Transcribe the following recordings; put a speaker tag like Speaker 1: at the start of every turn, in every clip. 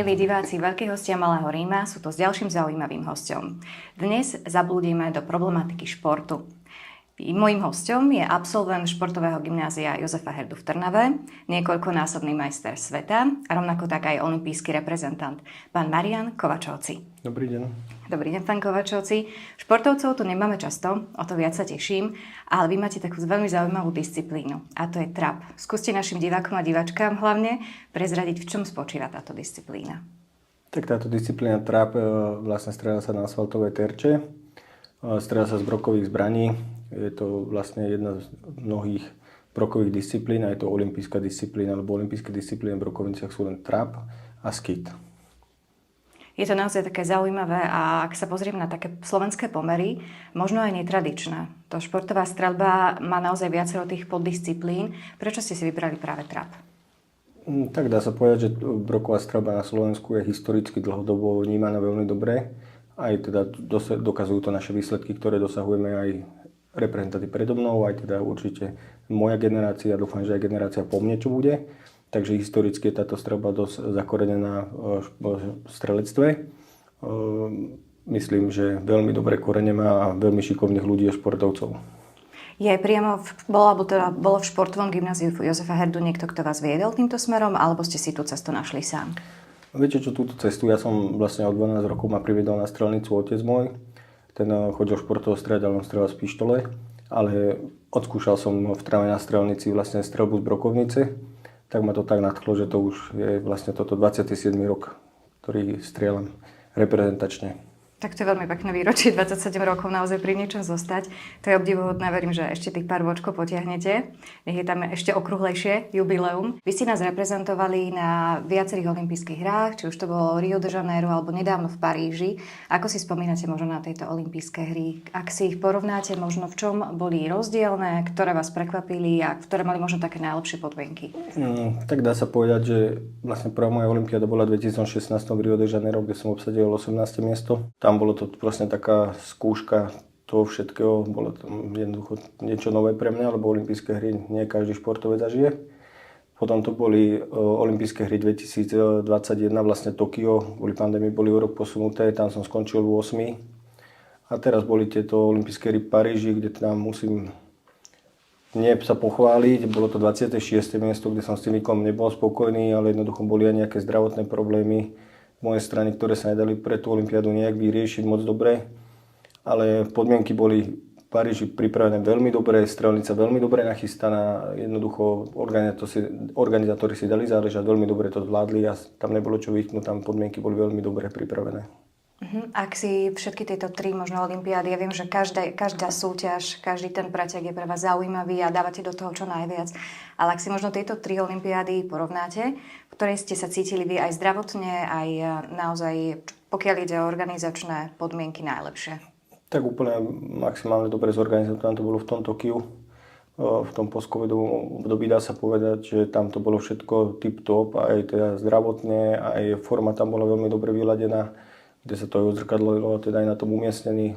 Speaker 1: Milí diváci, veľkí hostia Malého Ríma sú to s ďalším zaujímavým hosťom. Dnes zablúdime do problematiky športu. Mojím hosťom je absolvent športového gymnázia Jozefa Herdu v Trnave, niekoľkonásobný majster sveta a rovnako tak aj olympijský reprezentant, pán Marián Kovačovci.
Speaker 2: Dobrý deň.
Speaker 1: Dobrý deň, pán Kovačovci. Športovcov tu nemáme často, o to viac sa teším, ale vy máte takú veľmi zaujímavú disciplínu a to je trap. Skúste našim divákom a divačkám hlavne prezradiť, v čom spočíva táto disciplína.
Speaker 2: Tak táto disciplína trap vlastne strieľa sa na asfaltové terče, strieľa sa z brokových zbraní. Je to vlastne jedna z mnohých brokových disciplín a je to olympijská disciplína, lebo olympijské disciplíny v brokovniciach sú len trap a skit.
Speaker 1: Je to naozaj také zaujímavé a ak sa pozriem na také slovenské pomery, možno aj netradičné. To športová streľba má naozaj viacero tých poddisciplín. Prečo ste si vybrali práve trap?
Speaker 2: Tak dá sa povedať, že broková streľba na Slovensku je historicky dlhodobo vnímaná veľmi dobre. Aj teda dokazujú to naše výsledky, ktoré dosahujeme aj reprezentanty predo mnou, aj teda určite moja generácia, dúfam, že aj generácia po mne, čo bude. Takže historicky je táto streľba dosť zakorenená v strelectve. Myslím, že veľmi dobré korene má a veľmi šikovných ľudí a športovcov.
Speaker 1: Je priamo, bolo v športovom gymnáziu Jozefa Herdu niekto, kto vás viedol týmto smerom, alebo ste si tú cestu našli sám?
Speaker 2: Viete čo, túto cestu, ja som vlastne od 12 rokov ma priviedol na strelnicu otec môj. Ten chodil športovo strieľať, on strieľal z pištole, ale odskúšal som v Trnave na strelnici vlastne streľbu z brokovnice, tak ma to tak nadchlo, že to už je vlastne toto 27. rok, ktorý strieľam reprezentačne. Tak
Speaker 1: to je veľmi pekné výročie, 27 rokov naozaj pri niečom zostať. To je obdivuhodné, verím, že ešte tých pár vočkov potiahnete. Nech je tam ešte okrúhlejšie jubileum. Vy ste nás reprezentovali na viacerých olympijských hrách, či už to bolo Rio de Janeiro alebo nedávno v Paríži. Ako si spomínate možno na tieto olympijské hry? Ak si ich porovnáte, možno v čom boli rozdielne, ktoré vás prekvapili a ktoré mali možno také najlepšie podmienky?
Speaker 2: Tak dá sa povedať, že vlastne prvá moja olympiáda bola v 2016 v Rio de Janeiro, kde som obsadil 18. miesto. Tam bolo to vlastne taká skúška toho všetkého, bolo to jednoducho niečo nové pre mňa, lebo olympijské hry nie každý športovec zažije. Potom to boli olympijské hry 2021, vlastne Tokio, kvôli pandémii boli o rok posunuté, tam som skončil v 8. A teraz boli tieto olympijské hry v Paríži, kde tam musím nie sa pochváliť, bolo to 26. miesto, kde som s tým výkonom nebol spokojný, ale jednoducho boli aj nejaké zdravotné problémy z mojej strany, ktoré sa nedali pre tú olympiádu nejak vyriešiť moc dobre. Ale podmienky boli v Paríži pripravené veľmi dobre, strelnica veľmi dobre nachystaná, jednoducho organizátori si dali záležať, veľmi dobre to zvládli a tam nebolo čo vytknúť, tam podmienky boli veľmi dobre pripravené.
Speaker 1: Ak si všetky tieto tri možno olympiády, ja viem, že každá súťaž, každý ten pretek je pre vás zaujímavý a dávate do toho čo najviac, ale ak si možno tieto tri olympiády porovnáte, v ktorej ste sa cítili vy aj zdravotne, aj naozaj, pokiaľ ide o organizačné podmienky, najlepšie?
Speaker 2: Tak úplne maximálne dobre zorganizované to bolo v tom Tokiu. V tom post-covidovom období dá sa povedať, že tam to bolo všetko tip-top, aj teda zdravotne, aj forma tam bola veľmi dobre vyladená, kde sa to aj odzrkadlilo, teda aj na tom umiestnení.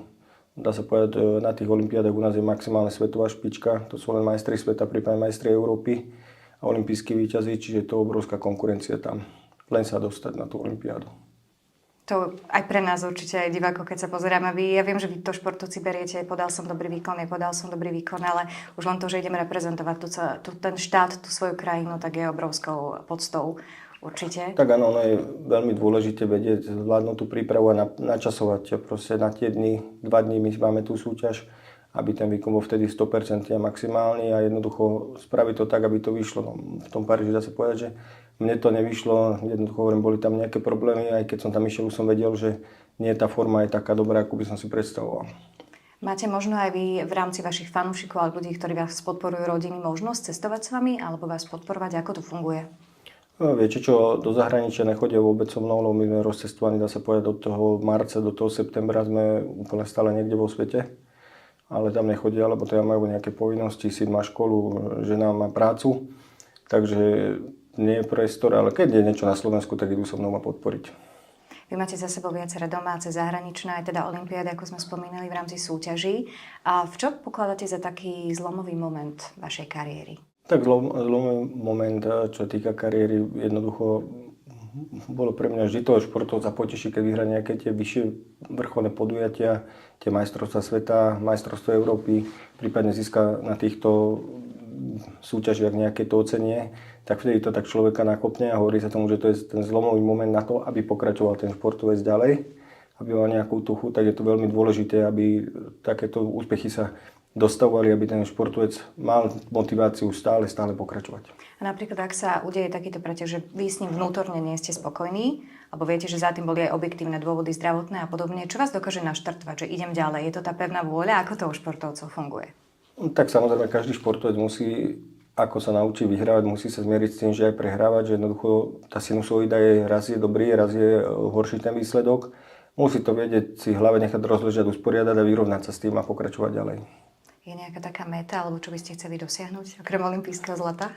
Speaker 2: Dá sa povedať, na tých olympiádach u nás je maximálne svetová špička, to sú len majstri sveta, prípadne majstri Európy a olympijskí víťazi, čiže to je obrovská konkurencia tam, len sa dostať na tú olympiádu.
Speaker 1: To aj pre nás určite aj divákov, keď sa pozeráme. Ja viem, že vy to športovci beriete, podal som dobrý výkon, ale už len to, že idem reprezentovať ten štát, tú svoju krajinu, tak je obrovskou poctou určite.
Speaker 2: Tak áno, ono je veľmi dôležité vedieť, zvládnuť tú prípravu a načasovať proste na tie dni, 2 dní my máme tú súťaž, aby ten výkon bol vtedy 100% a maximálny a jednoducho spraviť to tak, aby to vyšlo. No, v tom Paríži dá sa povedať, že mne to nevyšlo, jednoducho hovorím, boli tam nejaké problémy, aj keď som tam išiel, už som vedel, že nie tá forma je taká dobrá, ako by som si predstavoval.
Speaker 1: Máte možno aj vy v rámci vašich fanúšikov alebo ľudí, ktorí vás podporujú rodiny, možnosť cestovať s vami alebo vás podporovať? Ako to funguje?
Speaker 2: No, viete čo, do zahraničia nechodia vôbec so mnou, lebo my sme rozcestovaní, dá sa povedať, od toho marca do toho septembra sme úplne stále niekde vo svete. Ale tam nechodia, lebo teda majú nejaké povinnosti, syn má školu, žena má prácu. Takže nie je priestor, ale keď je niečo na Slovensku, tak idú so mnou ma podporiť.
Speaker 1: Vy máte za sebou viaceré domáce, zahraničné, aj teda olympiády, ako sme spomínali v rámci súťaží. A v čo pokladáte za taký zlomový moment vašej kariéry?
Speaker 2: Tak zlomový moment, čo týka kariéry, jednoducho bolo pre mňa vždy toho športovca poteší, keď vyhrá nejaké tie vyššie vrcholné podujatia, tie majstrovstvá sveta, majstrovstvá Európy, prípadne získa na týchto súťažiach nejaké to ocenie, tak vtedy to tak človeka nakopne a hovorí sa tomu, že to je ten zlomový moment na to, aby pokračoval ten športovec ďalej, aby mal nejakú tuchu, tak je to veľmi dôležité, aby takéto úspechy sa dostavovali, aby ten športovec mal motiváciu stále pokračovať.
Speaker 1: A napríklad, ak sa udeje takýto pretek, že vy s ním vnútorne nie ste spokojní, alebo viete, že za tým boli aj objektívne dôvody zdravotné a podobne, čo vás dokáže naštartovať, že idem ďalej? Je to tá pevná vôľa? Ako to u športovcov funguje?
Speaker 2: Tak samozrejme, každý športovec musí, ako sa naučí vyhrávať, musí sa zmieriť s tým, že aj prehrávať, že jednoducho tá sinusoida je raz je dobrý, raz je horší ten výsledok. Musí to vedieť si hlave nechať rozležať, usporiadať a vyrovnať sa s tým a pokračovať ďalej.
Speaker 1: Je nejaká taká meta, alebo čo by ste chceli dosiahnuť, okrem olympijského zlata?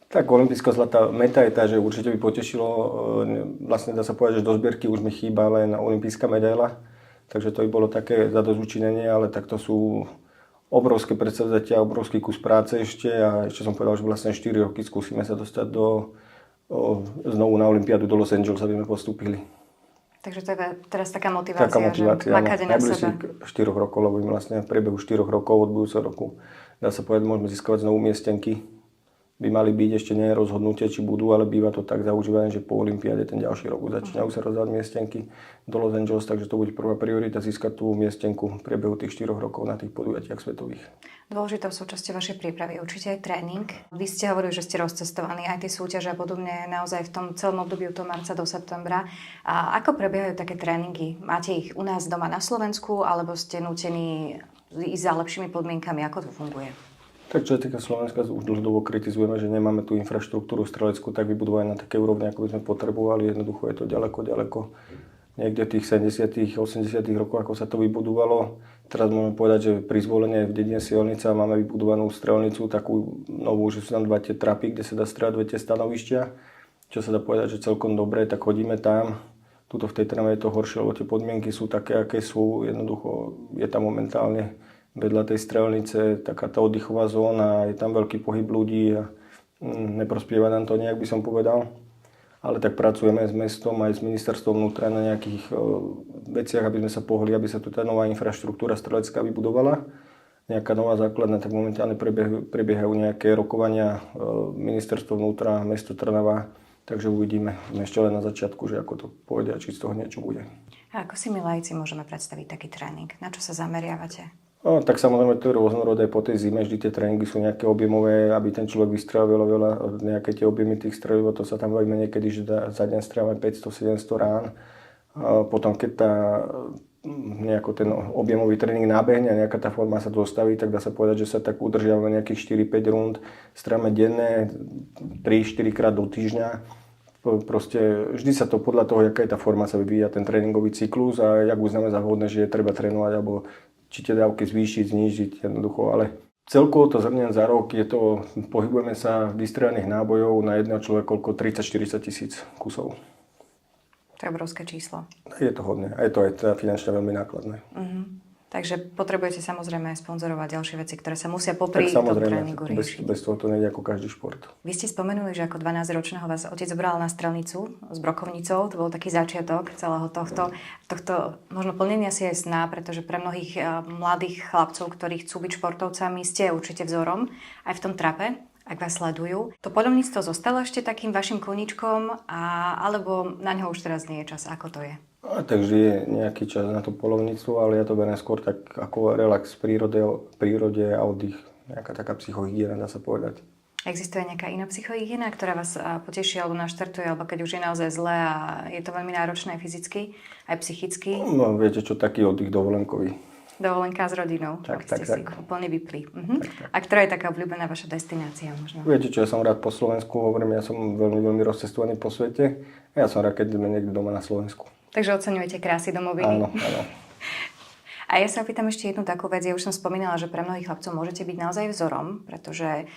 Speaker 2: Tak olympijská zlatá meta je tá, že určite by potešilo, vlastne dá sa povedať, že do zbierky už mi chýba len olympijská medaila, takže to by bolo také zadozučinenie, ale tak to sú obrovské predsavzatia, obrovský kus práce ešte a ešte som povedal, že vlastne 4 roky skúsime sa dostať znovu na olympiádu do Los Angeles, aby sme postúpili.
Speaker 1: Takže to je teraz taká motivácia, že makáte na seba.
Speaker 2: 4 rokov, lebo my vlastne v priebehu 4 rokov od budúceho roku, dá sa povedať, môžeme získavať znovu miestenky. By mali byť, ešte nie je rozhodnutie, či budú, ale býva to tak zaužívané, že po olympiáde ten ďalší rok začínajú sa rozdávať miestenky do Los Angeles, takže to bude prvá priorita získať tú miestenku v priebehu tých 4 rokov na tých podujatiach svetových.
Speaker 1: Dôležitou súčasťou vašej prípravy je určite aj tréning. Vy ste hovorili, že ste rozcestovaní, aj tie súťaže a podobne naozaj v tom celom období od toho marca do septembra. A ako prebiehajú také tréningy? Máte ich u nás doma na Slovensku, alebo ste nútení ísť za lepšími podmienkami? Ako to funguje?
Speaker 2: Tak čo sa týka Slovenska, už dlhodobo kritizujeme, že nemáme tú infraštruktúru streleckú tak vybudovanú na také úrovni, ako by sme potrebovali. Jednoducho je to ďaleko. Niekde v tých 70 80 rokoch, ako sa to vybudovalo. Teraz môžeme povedať, že pri zvolení v dedine Sielnica máme vybudovanú strelnicu, takú novú, že sú tam 2 tie trapy, kde sa dá strieľať 2 tie stanovištia. Čo sa dá povedať, že celkom dobre, tak chodíme tam. Tuto v tej Trnave je to horšie, lebo tie podmienky sú také, aké sú. Jednoducho je tam momentálne vedľa tej strelnice taká tá oddychová zóna, je tam veľký pohyb ľudí a neprospieva nám to nejak, by som povedal. Ale tak pracujeme s mestom aj s ministerstvom vnútra na nejakých veciach, aby sme sa pohli, aby sa tu tá nová infraštruktúra strelecká vybudovala. Nejaká nová základná, tak momentálne prebiehajú nejaké rokovania ministerstvo vnútra, mesto Trnava, takže uvidíme. Sme ešte len na začiatku, že ako to pôjde a či z toho niečo bude.
Speaker 1: A ako si my laici môžeme predstaviť taký tréning? Na čo sa zameriavate?
Speaker 2: No, tak samozrejme to je rôznorodé, po tej zime vždy tie tréningy sú nejaké objemové, aby ten človek vystrelil veľa, nejaké tie objemy tých strelov, to sa tam bavíme niekedy, že za deň strelíme 500-700 rán. A potom keď nejako ten objemový tréning nábehne a nejaká tá forma sa dostaví, tak dá sa povedať, že sa tak udržiavame nejakých 4-5 rúnd, strelíme denne 3-4 krát do týždňa. Proste vždy sa to podľa toho, aká je tá forma, sa vyvíja ten tréningový cyklus a jak uznáme za vhodné, že je treba trénovať alebo či tie dávky zvýšiť, znížiť jednoducho, ale celkovo to zhrniem za rok, pohybujeme sa vystrelených nábojov na jedného človeka koľko 30-40 tisíc kusov.
Speaker 1: To je obrovské číslo.
Speaker 2: Je to hodne a je to aj teda finančne veľmi nákladné.
Speaker 1: Takže potrebujete samozrejme aj sponzorovať ďalšie veci, ktoré sa musia popri tom tréningu riešiť.
Speaker 2: Bez toho to nejde ako každý šport.
Speaker 1: Vy ste spomenuli, že ako 12-ročného vás otec zobral na strelnicu s brokovnicou. To bol taký začiatok celého tohto možno plnenia si aj sna, pretože pre mnohých mladých chlapcov, ktorí chcú byť športovcami, ste určite vzorom aj v tom trape, ak vás sledujú. To poľovníctvo zostalo ešte takým vašim koníčkom, alebo na ňo už teraz nie je čas? Ako to je?
Speaker 2: Takže je nejaký čas na to poľovníctvo, ale ja to beriem skôr tak ako relax v prírode a oddych. Nejaká taká psychohygiena, dá sa povedať.
Speaker 1: Existuje nejaká iná psychohygiena, ktorá vás poteší alebo naštartuje, alebo keď už je naozaj zlé a je to veľmi náročné fyzicky, aj psychicky?
Speaker 2: No viete čo, taký oddych dovolenkový.
Speaker 1: Dovolenka s rodinou,
Speaker 2: tak
Speaker 1: ste si úplne vypli.
Speaker 2: Tak.
Speaker 1: A ktorá je taká obľúbená vaša destinácia možno?
Speaker 2: Viete čo, ja som rád po Slovensku, hovorím, ja som veľmi rozcestovaný po svete a ja som rád, keď sme niekde doma na Slovensku.
Speaker 1: Takže oceňujete krásy domoviny?
Speaker 2: Áno.
Speaker 1: A ja sa opýtam ešte jednu takú vec. Ja už som spomínala, že pre mnohých chlapcov môžete byť naozaj vzorom, pretože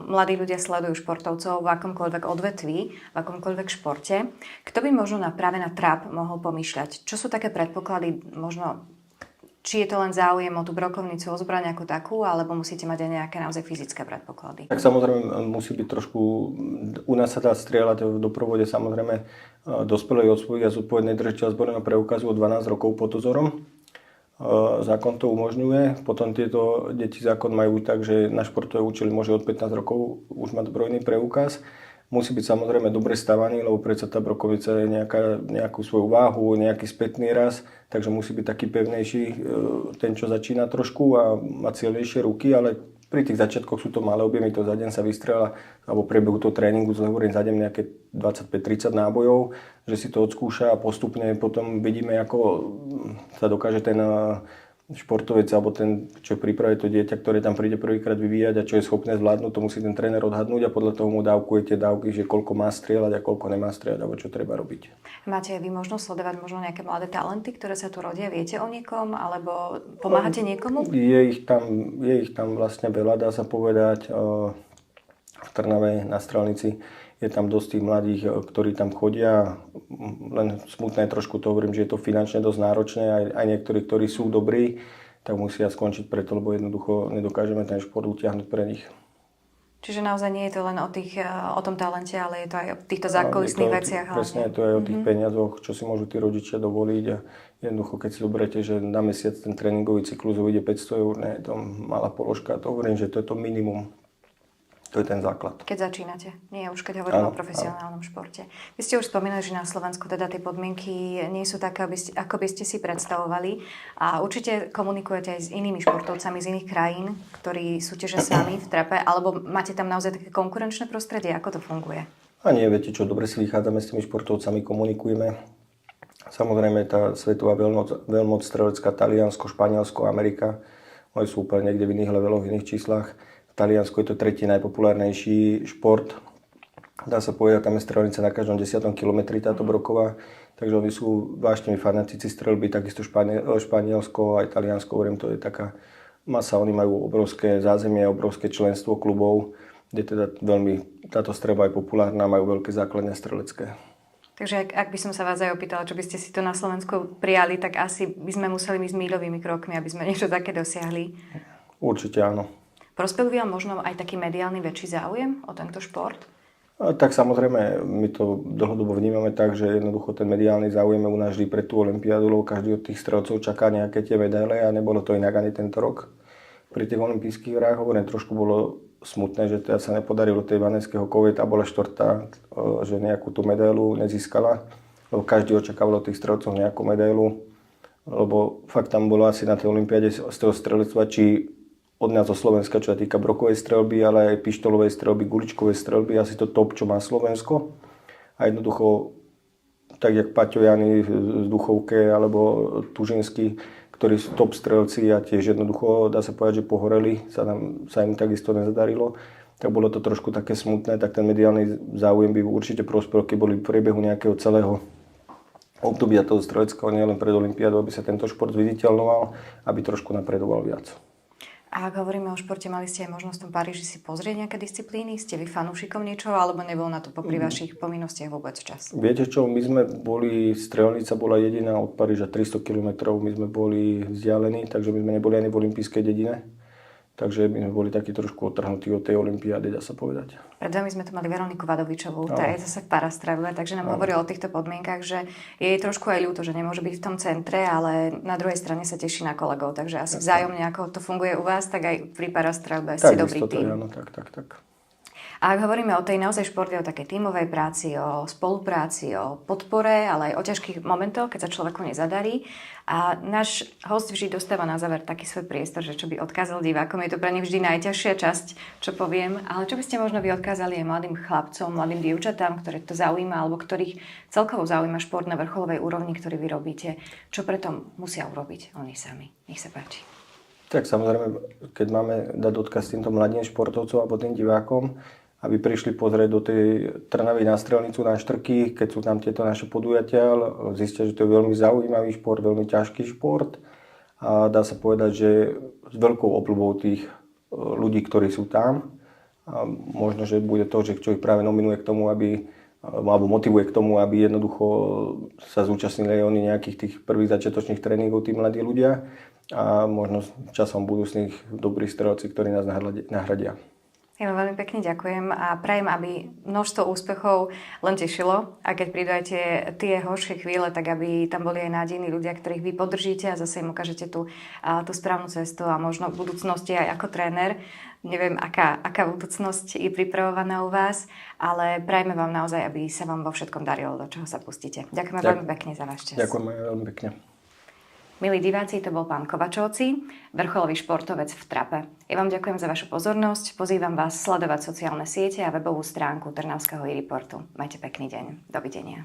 Speaker 1: mladí ľudia sledujú športovcov v akomkoľvek odvetví, v akomkoľvek športe. Kto by možno práve na trap mohol pomýšľať? Čo sú také predpoklady, možno či je to len záujem o tú brokovnicu, o zbraň ako takú, alebo musíte mať aj nejaké naozaj fyzické predpoklady?
Speaker 2: Tak samozrejme musí byť trošku, u nás sa dá strieľať v doprovode samozrejme dospelej osoby a zodpovednej držiteľa zbrojného preukazu od 12 rokov pod dozorom. Zákon to umožňuje, potom tieto deti zákon majú tak, že na športové účely môže od 15 rokov už mať zbrojný preukaz. Musí byť samozrejme dobre stavaný, lebo predsa tá brokovnica je nejakú svoju váhu, nejaký spätný raz, takže musí byť taký pevnejší ten, čo začína trošku a má silnejšie ruky, ale pri tých začiatkoch sú to malé objemy, to za deň sa vystrieľa, alebo priebehu toho tréningu, hovorím za deň nejaké 25-30 nábojov, že si to odskúša a postupne potom vidíme, ako sa dokáže ten športovec alebo ten, čo pripraví to dieťa, ktoré tam príde prvýkrát vyvíjať a čo je schopné zvládnuť, to musí ten tréner odhadnúť a podľa toho mu dávkuje tie dávky, že koľko má strieľať a koľko nemá strieľať alebo čo treba robiť.
Speaker 1: Máte vy možnosť sledovať možno nejaké mladé talenty, ktoré sa tu rodia? Viete o niekom alebo pomáhate niekomu?
Speaker 2: Je ich tam vlastne veľa, dá sa povedať. V Trnave na Strelnici je tam dosť tých mladých, ktorí tam chodia. Len smutné trošku to hovorím, že je to finančne dosť náročné. Aj niektorí, ktorí sú dobrí, tak musia skončiť preto, lebo jednoducho nedokážeme ten šport utiahnuť pre nich.
Speaker 1: Čiže naozaj nie je to len o tom talente, ale je to aj o týchto zákulisných veciach.
Speaker 2: Presne, to je aj o tých peniazoch, čo si môžu tí rodičia dovoliť. A jednoducho, keď si zoberiete, že na mesiac ten tréningový cyklus ide 500 eur, nie je to malá položka. To hovorím, že to je to minimum. To je ten základ.
Speaker 1: Keď začínate, nie už keď hovoríme o profesionálnom športe. Vy ste už spomínali, že na Slovensku teda tie podmienky nie sú také, ako by ste si predstavovali. A určite komunikujete aj s inými športovcami z iných krajín, ktorí súťažia s vami v trape, alebo máte tam naozaj také konkurenčné prostredie? Ako to funguje?
Speaker 2: A nie, viete čo, dobre si vychádzame s tými športovcami, komunikujeme. Samozrejme tá svetová veľmoc strelecká, Taliansko, Španielsko, Amerika, oni sú úplne niekde v iných leveloch, v iných číslach. V Taliansku je to tretí najpopulárnejší šport. Dá sa povedať, tam je strelnica na každom 10 kilometri táto broková. Takže oni sú vášniví fanatici strelby, takisto Španielsko aj Taliansko, hovorím, to je taká masa. Oni majú obrovské zázemie, obrovské členstvo klubov, kde teda veľmi táto strelba je populárna, majú veľké základne strelecké.
Speaker 1: Takže ak by som sa vás aj opýtala, čo by ste si tu na Slovensku prijali, tak asi by sme museli ísť míľovými krokmi, aby sme niečo také dosiahli.
Speaker 2: Určite áno.
Speaker 1: Prospel by vám možno aj taký mediálny väčší záujem o tento šport?
Speaker 2: Tak samozrejme, my to dlhodobo vnímame tak, že jednoducho ten mediálny záujem je u nás vždy pre tú olympiádu, lebo každý od tých strelcov čaká nejaké tie medaile a nebolo to inak ani tento rok. Pri tých olympijských hrách, hovorím, trošku bolo smutné, že teda sa nepodarilo tej Vaneského Koveta, bola štvrtá, že nejakú tú medailu nezískala, lebo každý očakával od tých strelcov nejakú medailu, lebo fakt tam bolo asi na tej olympiáde z toho strelectva, či od nás zo Slovenska, čo sa týka brokovej streľby, ale aj pištolovej streľby, guličkovej streľby, asi to top, čo má Slovensko. A jednoducho, tak jak Paťo Jany z Duchovke alebo Tužinský, ktorí sú top strelci a tiež jednoducho, dá sa povedať, že pohoreli, sa im takisto nezadarilo, tak bolo to trošku také smutné, tak ten mediálny záujem by určite prospel, keď boli v priebehu nejakého celého obdobia toho streleckého, nielen pred olympiádou, aby sa tento šport zviditeľnoval, aby trošku napredoval viac.
Speaker 1: A ak hovoríme o športe, mali ste aj možnosť v tom Paríži si pozrieť nejaké disciplíny? Ste vy fanúšikom niečoho, alebo nebol na to popri vašich povinnostiach vôbec čas?
Speaker 2: Viete čo, my sme boli, strelnica bola jediná od Paríža 300 km, my sme boli vzdialení, takže my sme neboli ani v olympijskej dedine. Takže my sme boli takí trošku odtrhnutí od tej olympiády, dá sa povedať.
Speaker 1: Pred vami sme tu mali Veroniku Vadovičovú, tá je zase v parastrelbe, takže nám hovorila o týchto podmienkach, že je jej trošku aj ľúto, že nemôže byť v tom centre, ale na druhej strane sa teší na kolegov, takže asi vzájomne, ako to funguje u vás, tak aj pri parastrelbe ste dobrý tým.
Speaker 2: Áno, tak.
Speaker 1: A ak hovoríme o tej naozaj športe, o takej tímovej práci, o spolupráci, o podpore, ale aj o ťažkých momentoch, keď sa človeku nezadarí. A náš host vždy dostáva na záver taký svoj priestor, že čo by odkázal divákom. Je to pre nich vždy najťažšia časť, čo poviem. Ale čo by ste možno vy odkázali aj mladým chlapcom, mladým dievčatám, ktoré to zaujíma, alebo ktorých celkovo zaujíma šport na vrcholovej úrovni, ktorý vy robíte. Čo preto musia urobiť oni sami? Nech sa páči.
Speaker 2: Tak samozrejme, keď máme dať odkaz týmto mladým športovcom alebo tým divákom, aby prišli pozrieť do tej Trnavy na Strelnicu, na Štrky, keď sú tam tieto naše podujatia, zistia, že to je veľmi zaujímavý šport, veľmi ťažký šport a dá sa povedať, že s veľkou obľubou tých ľudí, ktorí sú tam. A možno, že bude to, že čo ich práve nominuje k tomu, alebo motivuje k tomu, aby jednoducho sa zúčastnili aj oni nejakých tých prvých začiatočných tréningov, tí mladí ľudia. a možno časom budú z nich dobrí strelci, ktorí nás nahradia.
Speaker 1: Ja vám veľmi pekne ďakujem a prajem, aby množstvo úspechov len tešilo a keď prídu aj tie horšie chvíle, tak aby tam boli aj nádejní ľudia, ktorých vy podržíte a zase im ukážete tú správnu cestu a možno v budúcnosti aj ako tréner. Neviem, aká budúcnosť je pripravovaná u vás, ale prajme vám naozaj, aby sa vám vo všetkom darilo, do čoho sa pustíte. Ďakujem veľmi pekne za váš čas.
Speaker 2: Ďakujem aj veľmi pekne.
Speaker 1: Milí diváci, to bol pán Kovačovci, vrcholový športovec v Trape. Ja vám ďakujem za vašu pozornosť, pozývam vás sledovať sociálne siete a webovú stránku Trnavského e-reportu. Majte pekný deň. Dovidenia.